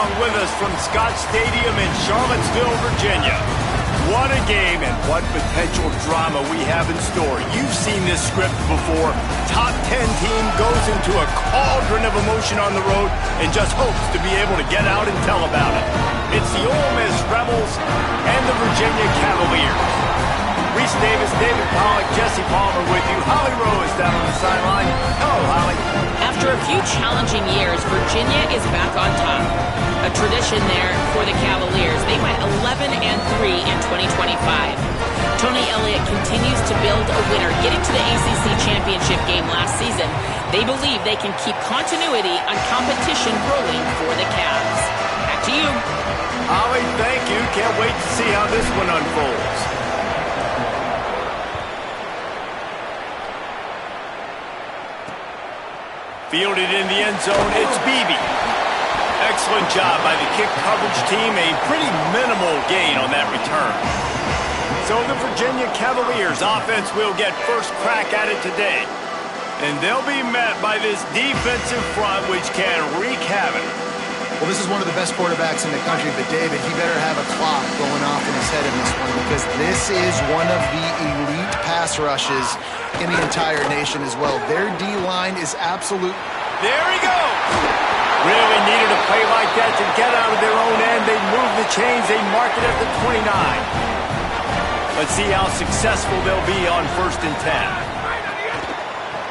along with us from Scott Stadium in Charlottesville, Virginia. What a game and what potential drama we have in store. You've seen this script before. Top 10 team goes into a cauldron of emotion on the road and just hopes to be able to get out and tell about it. It's the Ole Miss Rebels and the Virginia Cavaliers. Reese Davis, David Pollack, Jesse Palmer with you. Holly Rowe is down on the sideline. Hello, Holly. After a few challenging years, Virginia is back on top. A tradition there for the Cavaliers. They went 11-3 in 2025. Tony Elliott continues to build a winner, getting to the ACC championship game last season. They believe they can keep continuity on competition rolling for the Cavs. Back to you. Holly, thank you. Can't wait to see how this one unfolds. Fielded in the end zone, it's Beebe. Excellent job by the kick coverage team. A pretty minimal gain on that return. So the Virginia Cavaliers offense will get first crack at it today. And they'll be met by this defensive front, which can wreak havoc. Well, this is one of the best quarterbacks in the country, but David, he better have a clock going off in his head in this one, because this is one of the elite pass rushes in the entire nation as well. Their D-line is absolute. There he goes! Really needed a play like that to get out of their own end. They move the chains. They mark it at the 29. Let's see how successful they'll be on 1st and 10.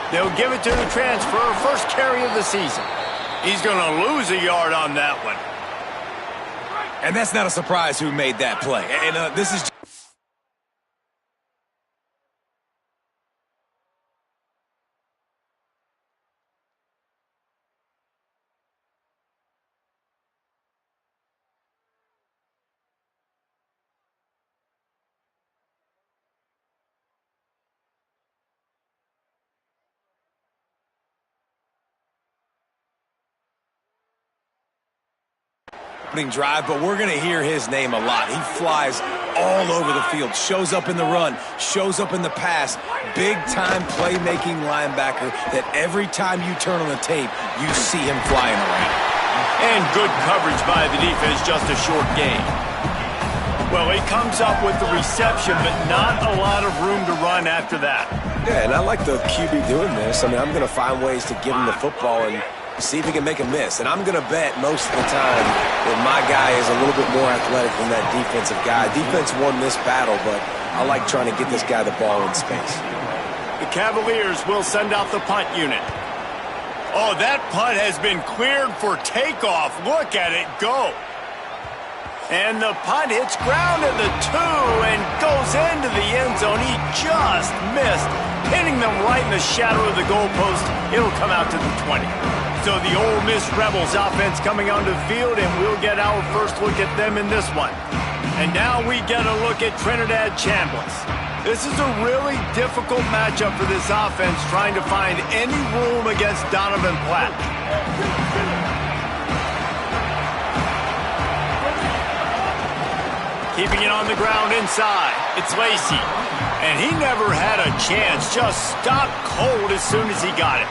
They'll give it to the transfer. First carry of the season. He's going to lose a yard on that one. And that's not a surprise who made that play. And this is... drive, but we're going to hear his name a lot. He flies all over the field, shows up in the run, shows up in the pass. Big-time playmaking linebacker that every time you turn on the tape, you see him flying around. And good coverage by the defense, just a short gain. Well, he comes up with the reception, but not a lot of room to run after that. Yeah, and I like the QB doing this. I mean, I'm going to find ways to give him the football and see if he can make a miss. And I'm going to bet most of the time that my guy is a little bit more athletic than that defensive guy. Defense won this battle, but I like trying to get this guy the ball in space. The Cavaliers will send out the punt unit. Oh, that punt has been cleared for takeoff. Look at it go. And the punt hits ground at the 2 and goes into the end zone. He just missed, hitting them right in the shadow of the goalpost. It'll come out to the 20. So the Ole Miss Rebels offense coming onto the field, and we'll get our first look at them in this one. And now we get a look at Trinidad Chambliss. This is a really difficult matchup for this offense, trying to find any room against Donovan Platt. Keeping it on the ground inside, it's Lacey. And he never had a chance, just stopped cold as soon as he got it.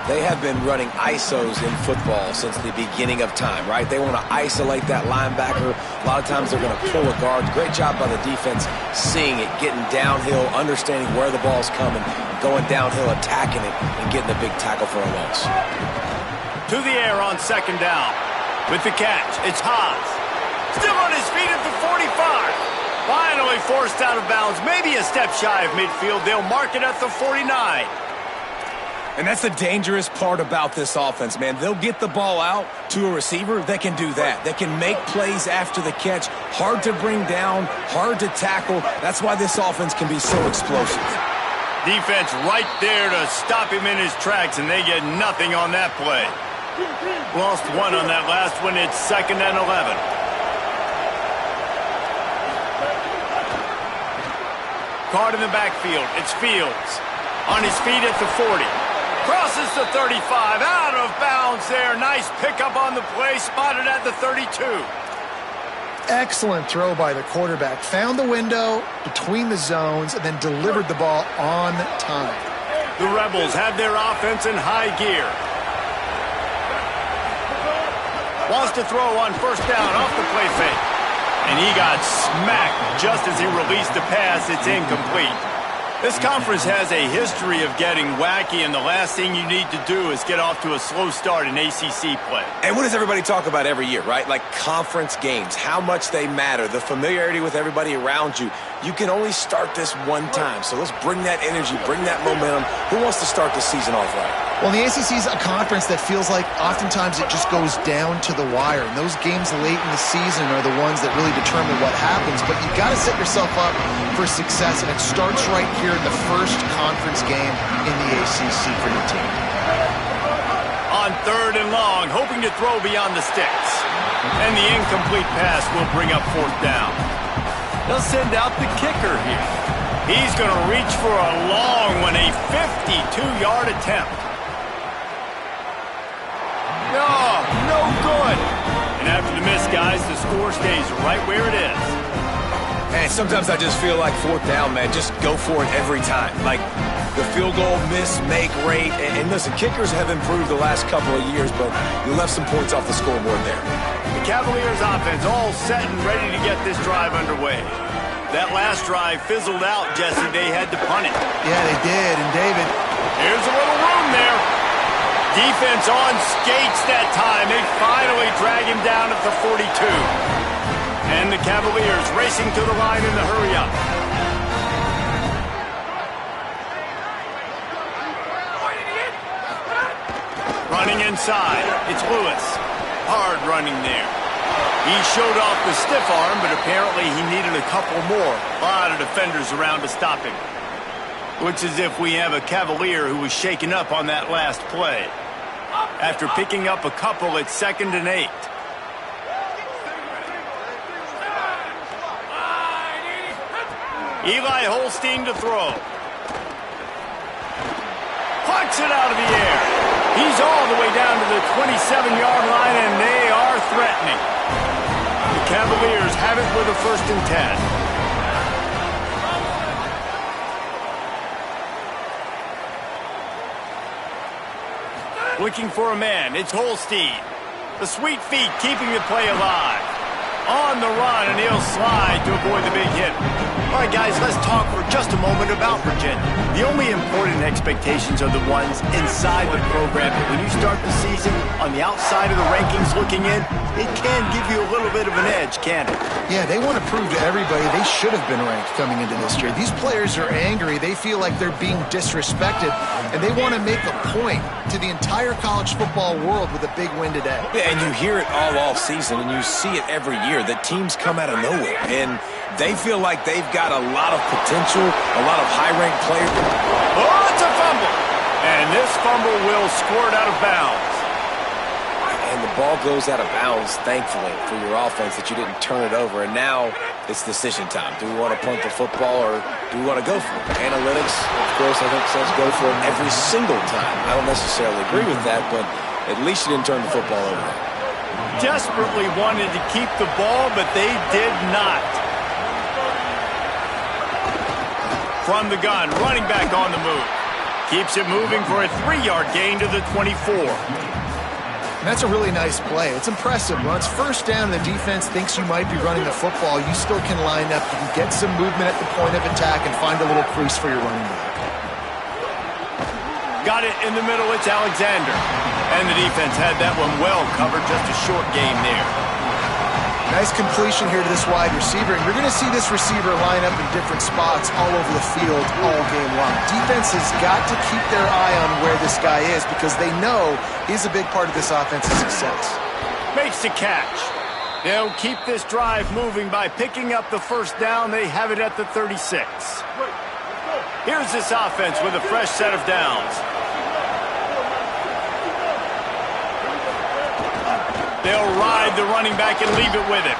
They have been running ISOs in football since the beginning of time, right? They want to isolate that linebacker. A lot of times they're going to pull a guard. Great job by the defense seeing it, getting downhill, understanding where the ball's coming, going downhill, attacking it, and getting a big tackle for a loss. To the air on 2nd down. With the catch, it's Haas. Still on his feet at the 45. Finally forced out of bounds, maybe a step shy of midfield. They'll mark it at the 49. And that's the dangerous part about this offense, man. They'll get the ball out to a receiver that can do that. That can make plays after the catch. Hard to bring down, hard to tackle. That's why this offense can be so explosive. Defense right there to stop him in his tracks, and they get nothing on that play. Lost one on that last one. It's 2nd and 11. Card in the backfield. It's Fields. On his feet at the 40. Crosses the 35, out of bounds there. Nice pickup on the play, spotted at the 32. Excellent throw by the quarterback. Found the window between the zones and then delivered the ball on time. The Rebels have their offense in high gear. Wants to throw on first down off the play fake. And he got smacked just as he released the pass. It's incomplete. This conference has a history of getting wacky, and the last thing you need to do is get off to a slow start in ACC play. And what does everybody talk about every year, right? Like conference games, how much they matter, the familiarity with everybody around you. You can only start this one time, so let's bring that energy, bring that momentum. Who wants to start the season off right? Well, the ACC is a conference that feels like oftentimes it just goes down to the wire. And those games late in the season are the ones that really determine what happens. But you've got to set yourself up for success, and it starts right here in the first conference game in the ACC for your team. On 3rd and long, hoping to throw beyond the sticks. And the incomplete pass will bring up 4th down. They'll send out the kicker here. He's going to reach for a long one, a 52-yard attempt. No good. And after the miss, guys, the score stays right where it is. And sometimes I just feel like 4th down, man, just go for it every time. Like the field goal miss, make rate. And listen, kickers have improved the last couple of years, but you left some points off the scoreboard there. The Cavaliers offense all set and ready to get this drive underway. That last drive fizzled out, Jesse. They had to punt it. Yeah, they did. And David, here's a little room there. Defense on skates that time. They finally drag him down at the 42. And the Cavaliers racing to the line in the hurry-up. Running inside. It's Lewis. Hard running there. He showed off the stiff arm, but apparently he needed a couple more. A lot of defenders around to stop him. Looks as if we have a Cavalier who was shaken up on that last play. After picking up a couple, it's 2nd and 8. Eli Holstein to throw. Pucks it out of the air. He's all the way down to the 27-yard line, and they are threatening. The Cavaliers have it with a 1st and 10. Looking for a man. It's Holstein. The sweet feet keeping the play alive. On the run, and he'll slide to avoid the big hit. All right, guys, let's talk for just a moment about Virginia. The only important expectations are the ones inside the program. But when you start the season on the outside of the rankings looking in, it can give you a little bit of an edge, can't it? Yeah, they want to prove to everybody they should have been ranked coming into this year. These players are angry. They feel like they're being disrespected, and they want to make a point to the entire college football world with a big win today. Yeah, and you hear it all season, and you see it every year. The teams come out of nowhere, and they feel like they've got a lot of potential, a lot of high-ranked players. Oh, it's a fumble! And this fumble will squirt out of bounds. And the ball goes out of bounds, thankfully, for your offense that you didn't turn it over. And now it's decision time. Do we want to punt the football or do we want to go for it? Analytics, of course, I think says go for it every single time. I don't necessarily agree with that, but at least you didn't turn the football over. Desperately wanted to keep the ball, but they did not. From the gun, running back on the move. Keeps it moving for a 3-yard gain to the 24. And that's a really nice play. It's impressive. When it's 1st down and the defense thinks you might be running the football, you still can line up. You can get some movement at the point of attack and find a little crease for your running back. Got it in the middle. It's Alexander. And the defense had that one well covered. Just a short game there. Nice completion here to this wide receiver. And you're going to see this receiver line up in different spots all over the field all game long. Defense has got to keep their eye on where this guy is because they know he's a big part of this offense's success. Makes the catch. They'll keep this drive moving by picking up the 1st down. They have it at the 36. Here's this offense with a fresh set of downs. They'll ride the running back and leave it with him.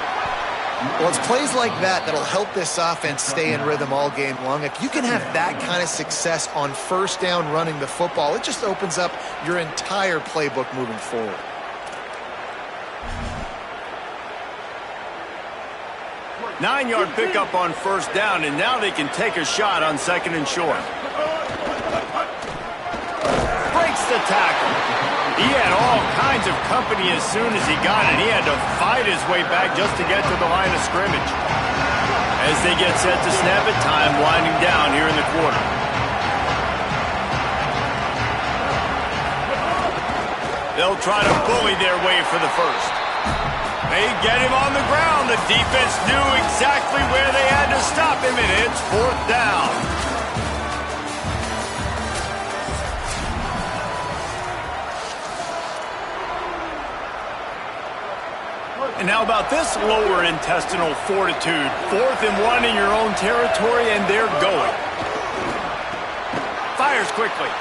Well, it's plays like that that'll help this offense stay in rhythm all game long. If you can have that kind of success on 1st down running the football, it just opens up your entire playbook moving forward. Nine-yard pickup on 1st down, and now they can take a shot on 2nd and short. Breaks breaks the tackle. He had all kinds of company as soon as he got it. He had to fight his way back just to get to the line of scrimmage. As they get set to snap it, time winding down here in the quarter. They'll try to bully their way for the first. They get him on the ground. The defense knew exactly where they had to stop him, and it's 4th down. And how about this lower intestinal fortitude? 4th and 1 in your own territory, and they're going. Fires quickly.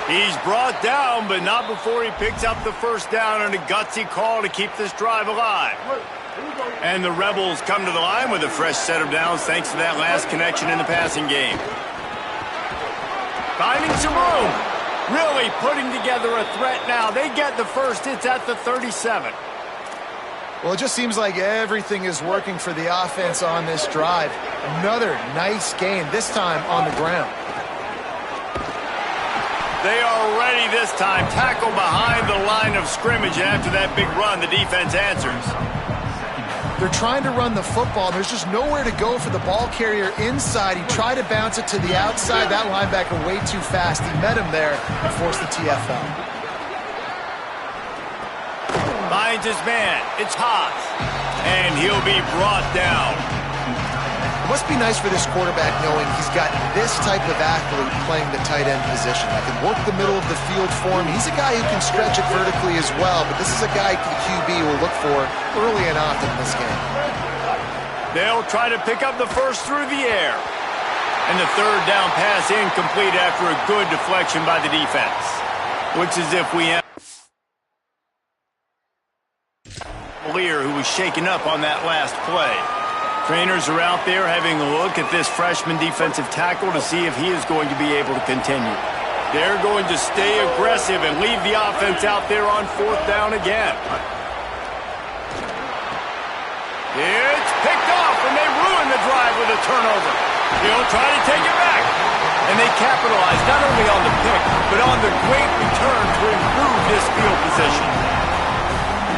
He's brought down, but not before he picks up the first down on a gutsy call to keep this drive alive. And the Rebels come to the line with a fresh set of downs thanks to that last connection in the passing game. Finding some room. Really putting together a threat now. They get the first. It's at the 37. Well, it just seems like everything is working for the offense on this drive. Another nice gain, this time on the ground. They are ready this time. Tackle behind the line of scrimmage. And after that big run, the defense answers. They're trying to run the football. There's just nowhere to go for the ball carrier inside. He tried to bounce it to the outside. That linebacker way too fast. He met him there and forced the TFL. Finds his man. It's Haas. And he'll be brought down. It must be nice for this quarterback knowing he's got this type of athlete playing the tight end position. That can work the middle of the field for him. He's a guy who can stretch it vertically as well, but this is a guy the QB will look for early and often in this game. They'll try to pick up the first through the air. And the 3rd down pass incomplete after a good deflection by the defense. Looks as if we have Lear, who was shaken up on that last play. Trainers are out there having a look at this freshman defensive tackle to see if he is going to be able to continue. They're going to stay aggressive and leave the offense out there on 4th down again. It's picked off, and they ruin the drive with a turnover. He'll try to take it back. And they capitalize not only on the pick, but on the great return to improve this field position.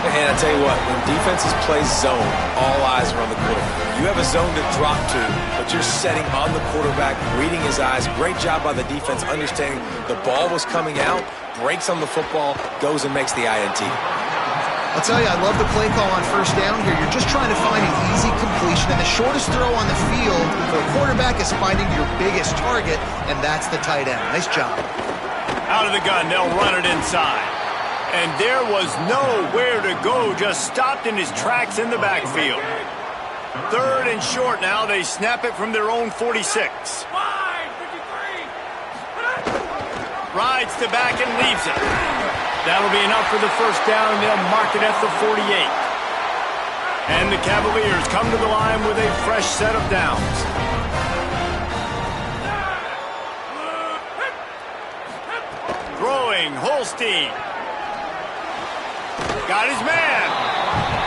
And I tell you what, when defenses play zone, all eyes are on the quarterback. You have a zone to drop to, but you're setting on the quarterback, reading his eyes. Great job by the defense, understanding the ball was coming out, breaks on the football, goes and makes the INT. I'll tell you, I love the play call on 1st down here. You're just trying to find an easy completion, and the shortest throw on the field for a quarterback is finding your biggest target, and that's the tight end. Nice job. Out of the gun, they'll run it inside. And there was nowhere to go, just stopped in his tracks in the backfield. 3rd and short now. They snap it from their own 46. Rides to back and leaves it. That'll be enough for the first down, and they'll mark it at the 48. And the Cavaliers come to the line with a fresh set of downs. Throwing, Holstein. Got his man.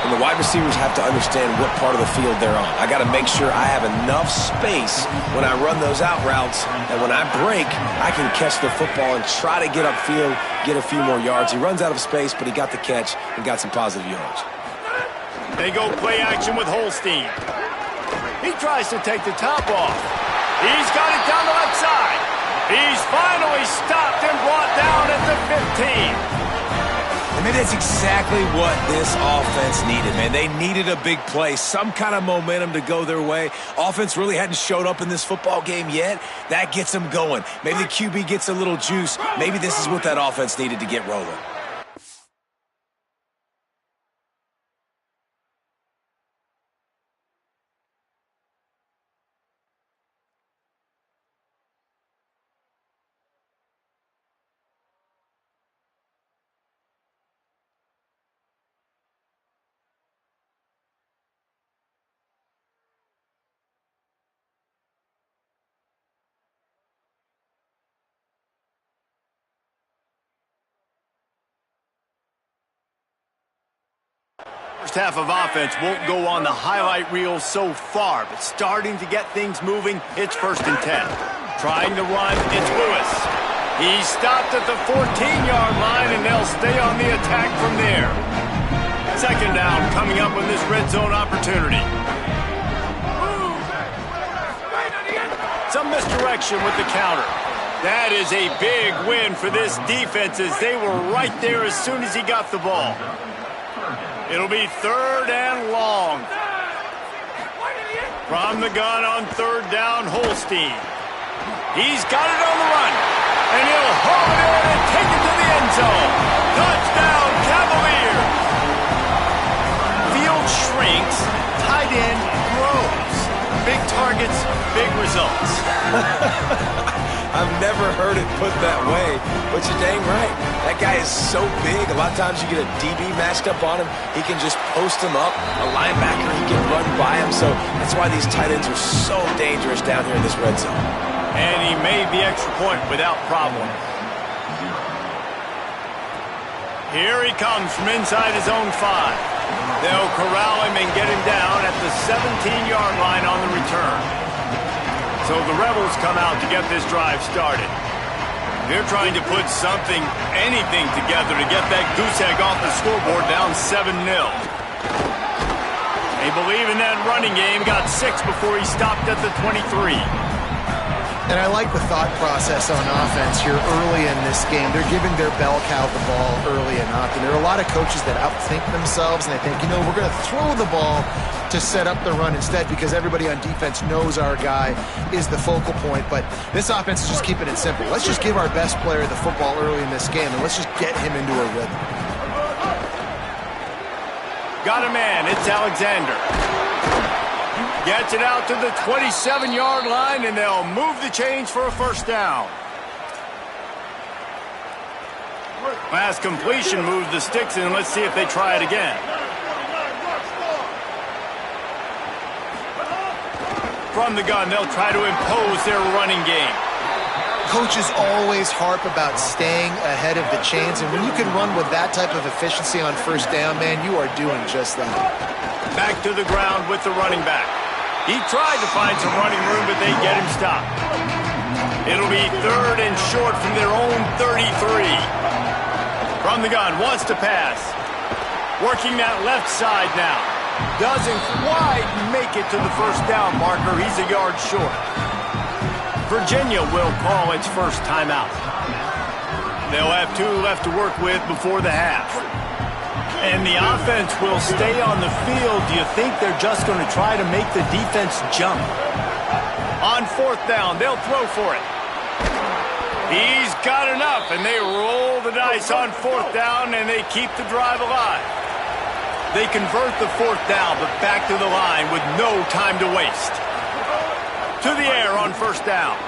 And the wide receivers have to understand what part of the field they're on. I got to make sure I have enough space when I run those out routes, and when I break, I can catch the football and try to get upfield, get a few more yards. He runs out of space, but he got the catch and got some positive yards. They go play action with Holstein. He tries to take the top off. He's got it down the left side. He's finally stopped and brought down at the 15. I mean, that's exactly what this offense needed, man. They needed a big play, some kind of momentum to go their way. Offense really hadn't showed up in this football game yet. That gets them going. Maybe the QB gets a little juice. Maybe this is what that offense needed to get rolling. First half of offense won't go on the highlight reel so far, but starting to get things moving, it's 1st and 10. Trying to run, it's Lewis. He stopped at the 14-yard line, and they'll stay on the attack from there. Second down coming up on this red zone opportunity. Some misdirection with the counter. That is a big win for this defense as they were right there as soon as he got the ball. It'll be third and long. From the gun on third down, Holstein. He's got it on the run. And he'll haul it in and take it to the end zone. Touchdown, Cavaliers. Field shrinks, tight end grows. Big targets, big results. I've never heard it put that way, but you're dang right. That guy is so big. A lot of times you get a DB matched up on him. He can just post him up. A linebacker, he can run by him. So that's why these tight ends are so dangerous down here in this red zone. And he made the extra point without problem. Here he comes from inside his own 5. They'll corral him and get him down at the 17-yard line on the return. So the Rebels come out to get this drive started. They're trying to put something, anything together to get that goose egg off the scoreboard down 7-0. They believe in that running game. Got 6 before he stopped at the 23. And I like the thought process on offense here early in this game. They're giving their bell cow the ball early enough. And there are a lot of coaches that outthink themselves and they think, you know, we're going to throw the ball to set up the run instead because everybody on defense knows our guy is the focal point. But this offense is just keeping it simple. Let's just give our best player the football early in this game and let's just get him into a rhythm. Got a man. It's Alexander. Gets it out to the 27-yard line, and they'll move the chains for a first down. Last completion moves the sticks in. Let's see if they try it again. From the gun, they'll try to impose their running game. Coaches always harp about staying ahead of the chains, and when you can run with that type of efficiency on first down, man, you are doing just that. Back to the ground with the running back. He tried to find some running room, but they get him stopped. It'll be third and short from their own 33. From the gun, wants to pass. Working that left side now. Doesn't quite make it to the first down marker. He's a yard short. Virginia will call its first timeout. They'll have 2 left to work with before the half. And the offense will stay on the field. Do you think they're just going to try to make the defense jump? On fourth down, they'll throw for it. He's got enough, and they roll the dice on fourth down, and they keep the drive alive. They convert the fourth down, but back to the line with no time to waste. To the air on first down.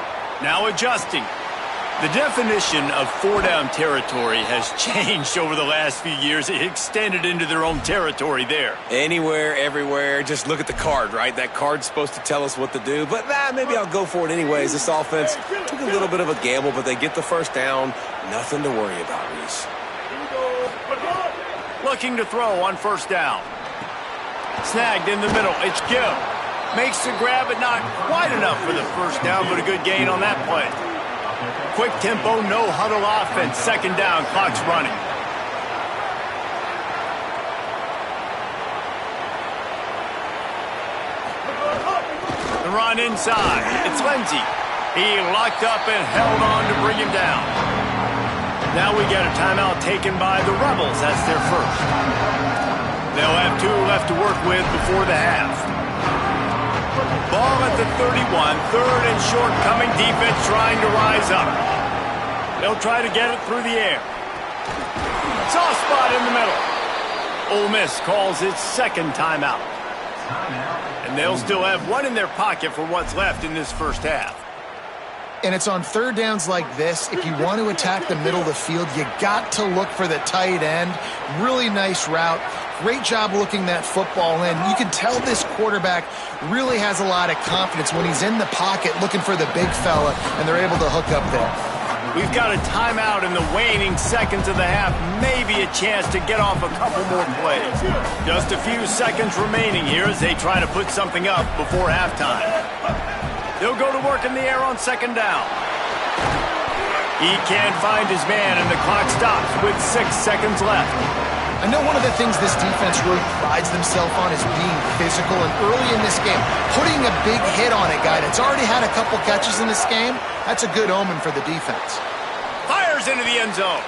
Now adjusting. The definition of 4-down territory has changed over the last few years. It extended into their own territory there. Anywhere, everywhere, just look at the card, right? That card's supposed to tell us what to do, but maybe I'll go for it anyways. This offense took a little bit of a gamble, but they get the first down. Nothing to worry about, Reese. Looking to throw on first down. Snagged in the middle. It's Gill. Makes the grab, but not quite enough for the first down, but a good gain on that play. Quick tempo, no huddle offense. Second down, clock's running. The run inside. It's Lindsey. He locked up and held on to bring him down. Now we get a timeout taken by the Rebels. That's their first. They'll have 2 left to work with before the half. Ball at the 31, third and short coming. Defense trying to rise up. They'll try to get it through the air. Soft spot in the middle. Ole Miss calls its second timeout. And they'll still have 1 in their pocket for what's left in this first half. And it's on third downs like this. If you want to attack the middle of the field, you got to look for the tight end. Really nice route. Great job looking that football in. You can tell this quarterback really has a lot of confidence when he's in the pocket looking for the big fella, and they're able to hook up there. We've got a timeout in the waning seconds of the half. Maybe a chance to get off a couple more plays. Just a few seconds remaining here as they try to put something up before halftime. They'll go to work in the air on second down. He can't find his man, and the clock stops with 6 seconds left. I know one of the things this defense really prides themselves on is being physical, and early in this game, putting a big hit on a guy that's already had a couple catches in this game, that's a good omen for the defense. Fires into the end zone.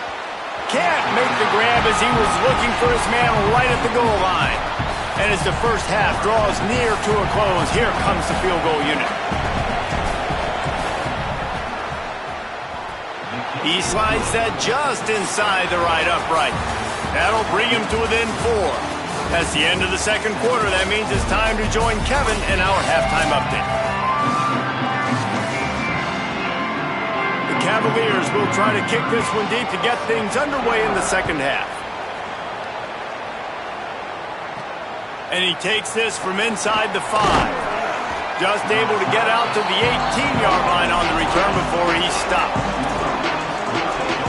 Can't make the grab as he was looking for his man right at the goal line. And as the first half draws near to a close, here comes the field goal unit. He slides that just inside the right upright. That'll bring him to within 4. That's the end of the second quarter. That means it's time to join Kevin in our halftime update. The Cavaliers will try to kick this one deep to get things underway in the second half. And he takes this from inside the 5. Just able to get out to the 18-yard line on the return before he's stopped.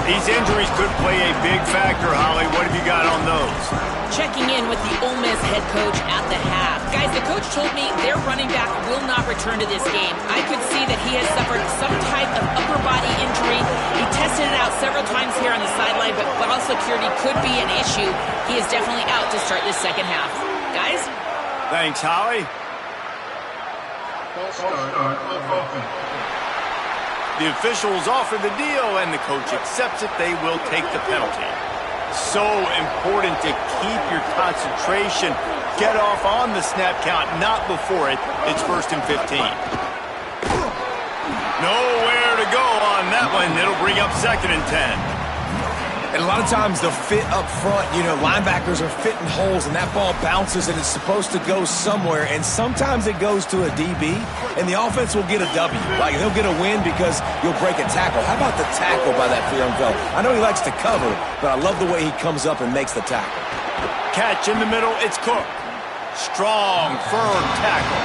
These injuries could play a big factor, Holly. What have you got on those? Checking in with the Ole Miss head coach at the half. Guys, the coach told me their running back will not return to this game. I could see that he has suffered some type of upper body injury. He tested it out several times here on the sideline, but ball security could be an issue. He is definitely out to start this second half. Guys? Thanks, Holly. The officials offer the deal, and the coach accepts it. They will take the penalty. So important to keep your concentration. Get off on the snap count, not before it. It's 1st and 15. Nowhere to go on that one. It'll bring up 2nd and 10. And a lot of times the fit up front, linebackers are fitting holes and that ball bounces and it's supposed to go somewhere, and sometimes it goes to a DB and the offense will get a W. Like, they'll get a win because you'll break a tackle. How about the tackle by that young fella? I know he likes to cover, but I love the way he comes up and makes the tackle. Catch in the middle, it's Cook. Strong, firm tackle.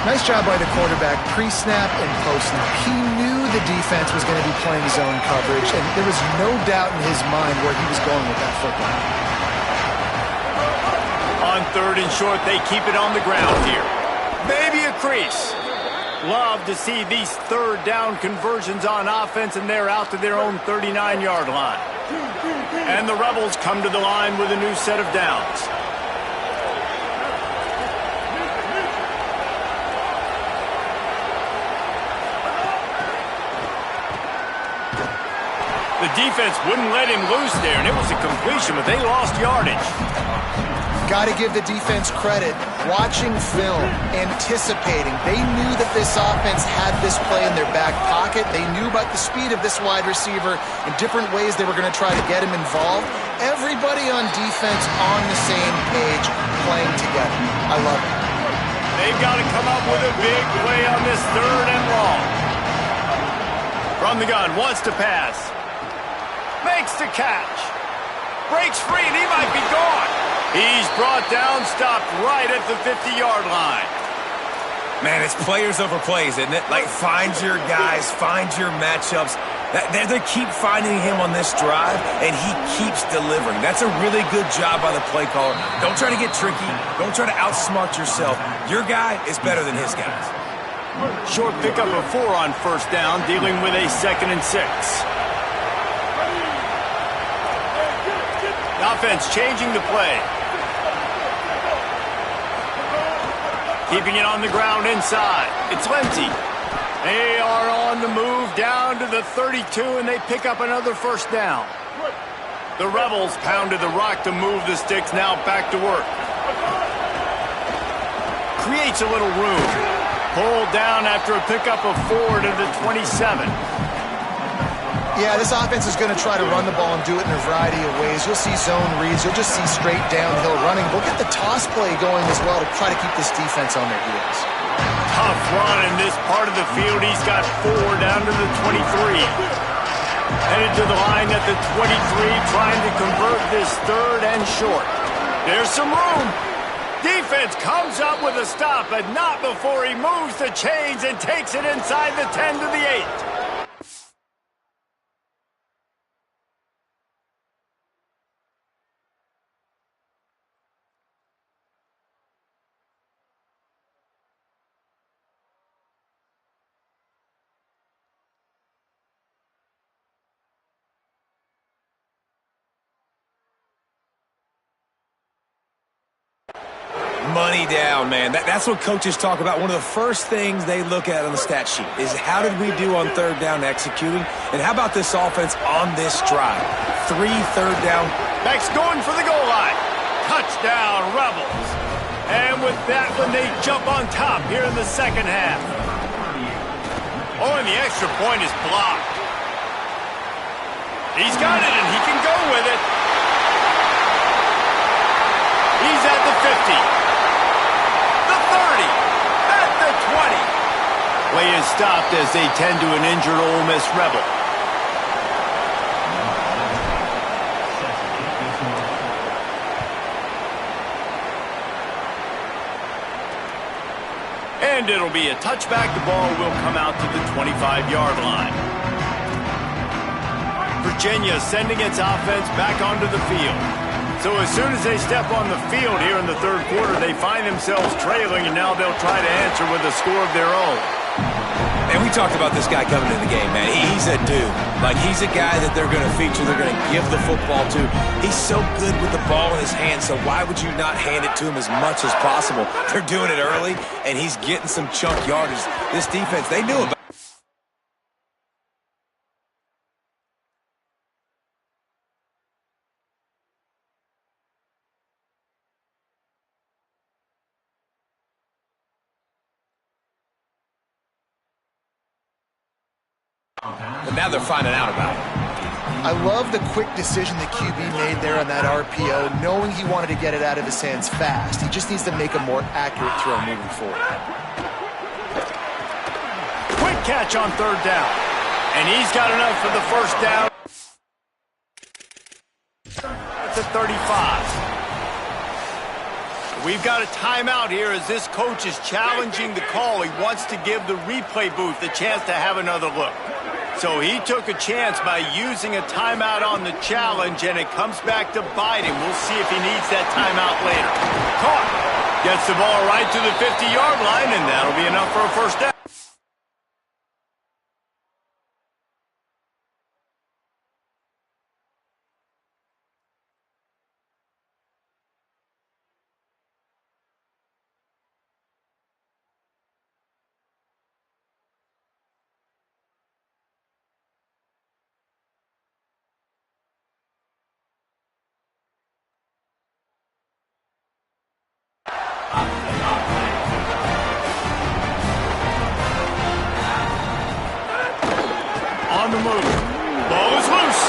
Nice job by the quarterback, pre-snap and post-snap. He knew the defense was going to be playing zone coverage, and there was no doubt in his mind where he was going with that football. On 3rd and short, they keep it on the ground here. Maybe a crease. Love to see these 3rd down conversions on offense, and they're out to their own 39-yard line. And the Rebels come to the line with a new set of downs. The defense wouldn't let him loose there, and it was a completion, but they lost yardage. Got to give the defense credit. Watching film, anticipating. They knew that this offense had this play in their back pocket. They knew about the speed of this wide receiver and different ways they were going to try to get him involved. Everybody on defense on the same page, playing together. I love it. They've got to come up with a big play on this 3rd and long. From the gun, wants to pass. Makes the catch. Breaks free, and he might be gone. He's brought down, stopped right at the 50-yard line. Man, it's players over plays, isn't it? Like, find your guys, find your matchups. They keep finding him on this drive, and he keeps delivering. That's a really good job by the play caller. Don't try to get tricky. Don't try to outsmart yourself. Your guy is better than his guys. Short pickup of 4 on 1st down, dealing with a 2nd and 6. Offense changing the play. Keeping it on the ground inside. It's Lindsey. They are on the move down to the 32, and they pick up another 1st down. The Rebels pounded the rock to move the sticks, now back to work. Creates a little room. Pulled down after a pickup of 4 to the 27. Yeah, this offense is going to try to run the ball and do it in a variety of ways. You'll see zone reads. You'll just see straight downhill running. We'll get the toss play going as well to try to keep this defense on their heels. Tough run in this part of the field. He's got 4 down to the 23. Headed to the line at the 23, trying to convert this 3rd and short. There's some room. Defense comes up with a stop, but not before he moves the chains and takes it inside the 10 to the 8. money down, man. That's what coaches talk about. One of the first things they look at on the stat sheet is how did we do on third down executing, and how about this offense on this drive? 3 third down. Beck's going for the goal line. Touchdown, Rebels. And with that one, they jump on top here in the second half. Oh, and the extra point is blocked. He's got it, and he can go with it. He's at the 50. The 30. At the 20. Play is stopped as they tend to an injured Ole Miss Rebel. And it'll be a touchback. The ball will come out to the 25-yard line. Virginia sending its offense back onto the field. So as soon as they step on the field here in the third quarter, they find themselves trailing, and now they'll try to answer with a score of their own. And we talked about this guy coming into the game, man. He's a dude. Like, he's a guy that they're going to feature, they're going to give the football to. He's so good with the ball in his hand, so why would you not hand it to him as much as possible? They're doing it early, and he's getting some chunk yardage. This defense, they knew about. But now they're finding out about it. I love the quick decision that QB made there on that RPO, knowing he wanted to get it out of his hands fast. He just needs to make a more accurate throw moving forward. Quick catch on third down. And he's got enough for the first down. It's a 35. We've got a timeout here as this coach is challenging the call. He wants to give the replay booth a chance to have another look. So he took a chance by using a timeout on the challenge, and it comes back to bite him. We'll see if he needs that timeout later. Caught. Gets the ball right to the 50-yard line, and that'll be enough for a first down. On the move. Ball is loose.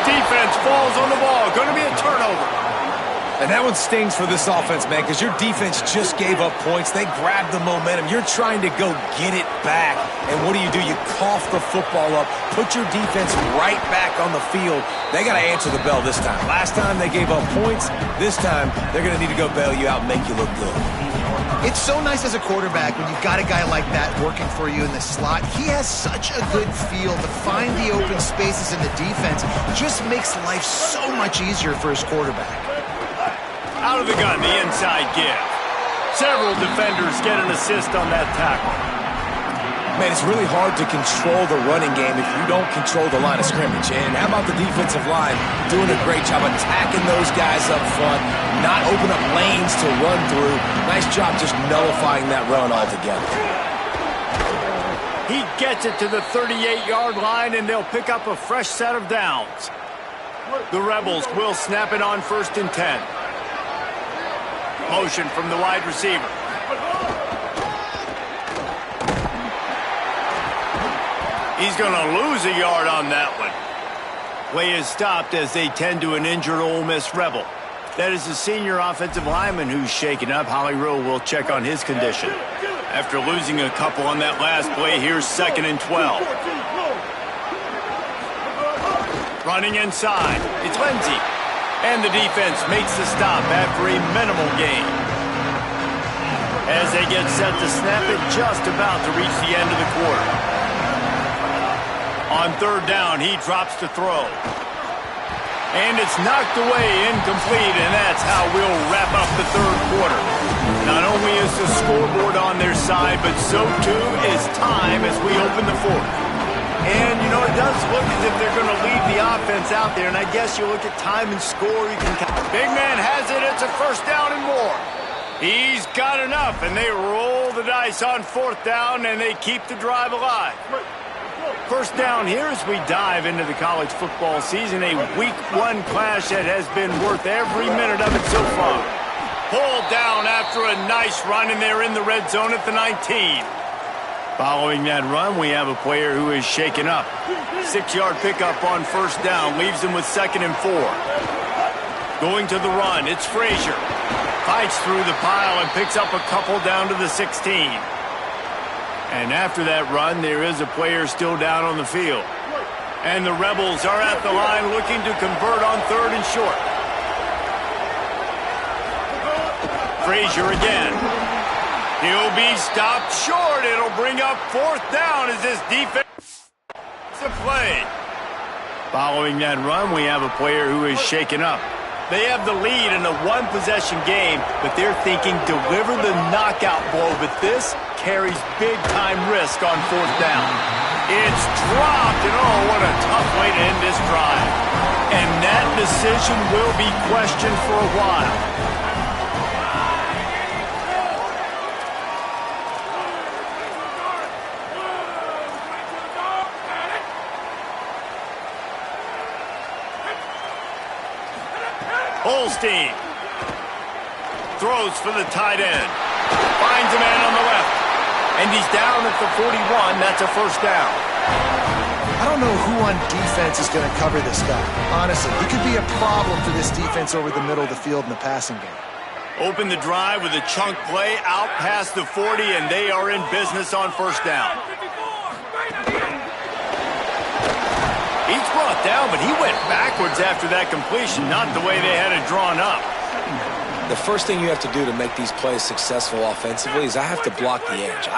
Defense falls on the ball. Going to be a turnover. And that one stings for this offense, man, because your defense just gave up points. They grabbed the momentum. You're trying to go get it back. And what do? You cough the football up, put your defense right back on the field. They got to answer the bell this time. Last time they gave up points. This time they're going to need to go bail you out and make you look good. It's so nice as a quarterback when you've got a guy like that working for you in the slot. He has such a good feel to find the open spaces in the defense. It just makes life so much easier for his quarterback. Out of the gun, the inside give. Several defenders get an assist on that tackle. Man, it's really hard to control the running game if you don't control the line of scrimmage. And how about the defensive line doing a great job attacking those guys up front, not open up lanes to run through. Nice job just nullifying that run altogether. He gets it to the 38-yard line, and they'll pick up a fresh set of downs. The Rebels will snap it on 1st and 10. Motion from the wide receiver. He's going to lose a yard on that one. Play is stopped as they tend to an injured Ole Miss Rebel. That is the senior offensive lineman who's shaken up. Holly Rowe will check on his condition. After losing a couple on that last play, here's 2nd and 12. Running inside. It's Lindsey. And the defense makes the stop after a minimal gain. As they get set to snap it, just about to reach the end of the quarter. On 3rd down, he drops to throw. And it's knocked away, incomplete, and that's how we'll wrap up the 3rd quarter. Not only is the scoreboard on their side, but so too is time as we open the 4th. And, you know, it does look as if they're going to leave the offense out there, and I guess you look at time and score, you can count. Big man has it, it's a 1st down and more. He's got enough, and they roll the dice on fourth down, and they keep the drive alive. First down here as we dive into the college football season, a week one clash that has been worth every minute of it so far. Pulled down after a nice run, and they're in the red zone at the 19. Following that run, we have a player who is shaken up. 6-yard pickup on first down, leaves him with 2nd and 4. Going to the run, it's Frazier. Fights through the pile and picks up a couple down to the 16. And after that run, there is a player still down on the field. And the Rebels are at the line looking to convert on 3rd and short. Frazier again. He'll be stopped short. It'll bring up 4th down as this defense play. Following that run, we have a player who is shaken up. They have the lead in a one-possession game, but they're thinking deliver the knockout blow, but this carries big-time risk on 4th down. It's dropped, and oh, what a tough way to end this drive. And that decision will be questioned for a while. Holstein throws for the tight end. Finds a man on the left. And he's down at the 41. That's a first down. I don't know who on defense is going to cover this guy. Honestly, he could be a problem for this defense over the middle of the field in the passing game. Open the drive with a chunk play out past the 40, and they are in business on first down. He's brought down, but he went backwards after that completion, not the way they had it drawn up. The first thing you have to do to make these plays successful offensively is I have to block the edge.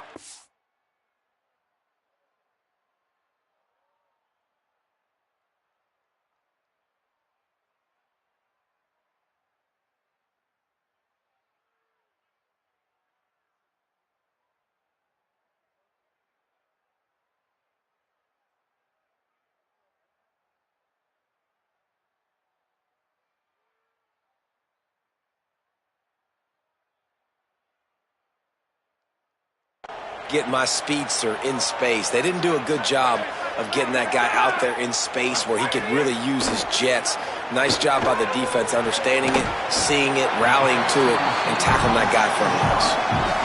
Get my speedster in space. They didn't do a good job of getting that guy out there in space where he could really use his jets. Nice job by the defense understanding it, seeing it, rallying to it, and tackling that guy from the house.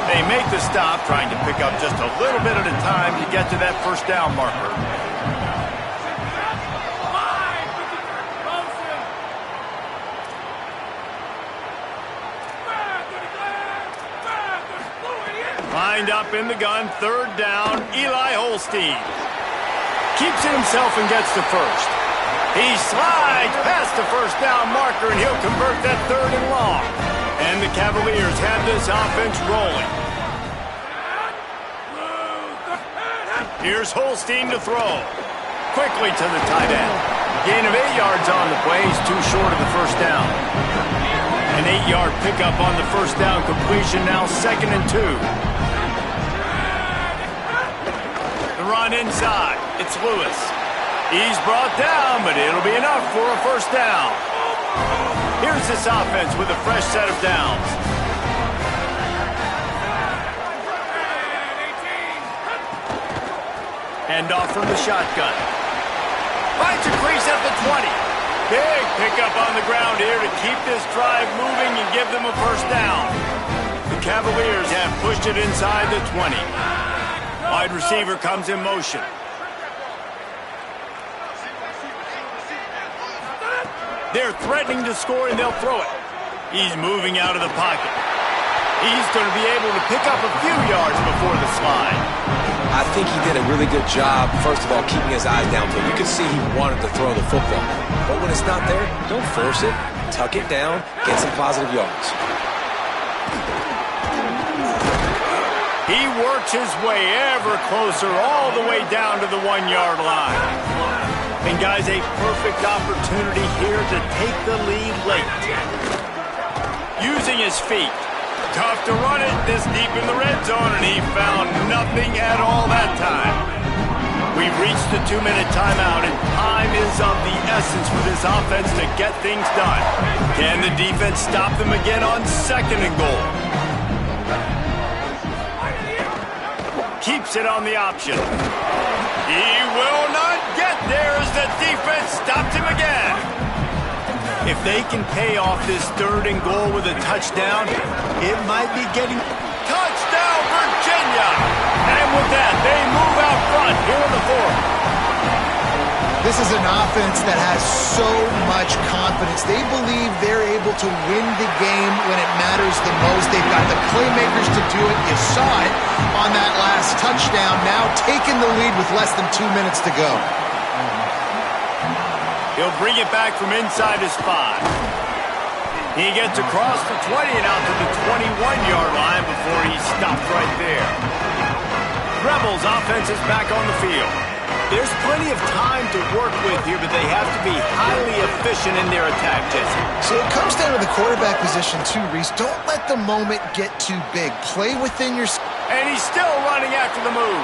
They make the stop, trying to pick up just a little bit at a time to get to that first down marker. Lined up in the gun, 3rd down, Eli Holstein. Keeps it himself and gets to first. He slides past the first down marker, and he'll convert that 3rd and long. And the Cavaliers have this offense rolling. Here's Holstein to throw. Quickly to the tight end. Gain of 8 yards on the play. He's too short of the first down. An 8-yard pickup on the first down completion, now 2nd and 2. Run inside. It's Lewis. He's brought down, but it'll be enough for a first down. Here's this offense with a fresh set of downs. Hand off from the shotgun. Finds a crease at the 20. Big pickup on the ground here to keep this drive moving and give them a first down. The Cavaliers have pushed it inside the 20. Wide receiver comes in motion. They're threatening to score, and they'll throw it. He's moving out of the pocket. He's going to be able to pick up a few yards before the slide. I think he did a really good job, first of all, keeping his eyes downfield. You could see he wanted to throw the football. But when it's not there, don't force it. Tuck it down, get some positive yards. He works his way ever closer all the way down to the 1-yard line. And guys, a perfect opportunity here to take the lead late. Using his feet. Tough to run it this deep in the red zone, and he found nothing at all that time. We've reached the 2-minute timeout, and time is of the essence for this offense to get things done. Can the defense stop them again on 2nd and goal? keeps it on the option. He will not get there as the defense stopped him again. If they can pay off this 3rd and goal with a touchdown, it might be getting... Touchdown, Virginia! And with that, they move out front here in the 4th. This is an offense that has so much confidence. They believe they're able to win the game when it matters the most. They've got the playmakers to do it. You saw it on that last touchdown. Now taking the lead with less than 2 minutes to go. He'll bring it back from inside his 5. He gets across the 20 and out to the 21-yard line before he's stopped right there. Rebels offense is back on the field. There's plenty of time to work with here, but they have to be highly efficient in their attack, Jesse. So it comes down to the quarterback position too, Reese. Don't let the moment get too big. Play within your... And he's still running after the move.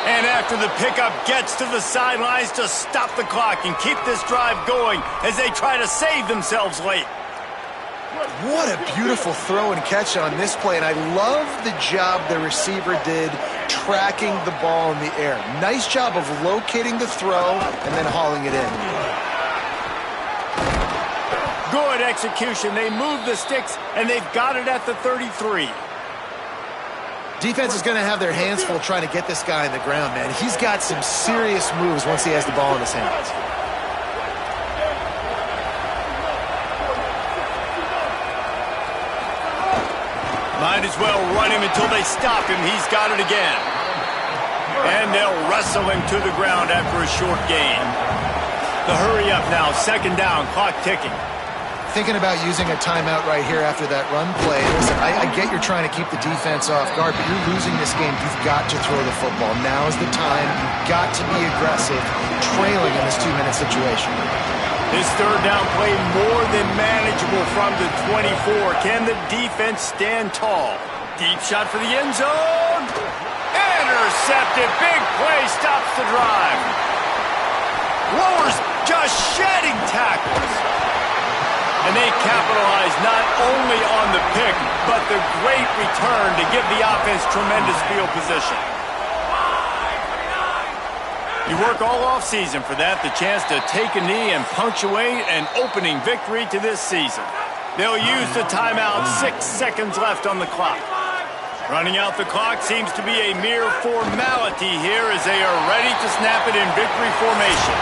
And after the pickup gets to the sidelines to stop the clock and keep this drive going as they try to save themselves late. What a beautiful throw and catch on this play, and I love the job the receiver did tracking the ball in the air. Nice job of locating the throw and then hauling it in. Good execution. They move the sticks, and they've got it at the 33. Defense is going to have their hands full trying to get this guy on the ground, man. He's got some serious moves once he has the ball in his hands. Might as well run him until they stop him. He's got it again. And they'll wrestle him to the ground after a short gain. The hurry up now, 2nd down, clock ticking. Thinking about using a timeout right here after that run play. Listen, I get you're trying to keep the defense off guard, but you're losing this game. You've got to throw the football. Now is the time. You've got to be aggressive, trailing in this 2-minute situation. This 3rd down play more than manageable from the 24. Can the defense stand tall? Deep shot for the end zone. Intercepted. Big play stops the drive. Blowers just shedding tackles. And they capitalize not only on the pick, but the great return to give the offense tremendous field position. You work all offseason for that, the chance to take a knee and punctuate an opening victory to this season. They'll use the timeout, 6 seconds left on the clock. Running out the clock seems to be a mere formality here as they are ready to snap it in victory formation.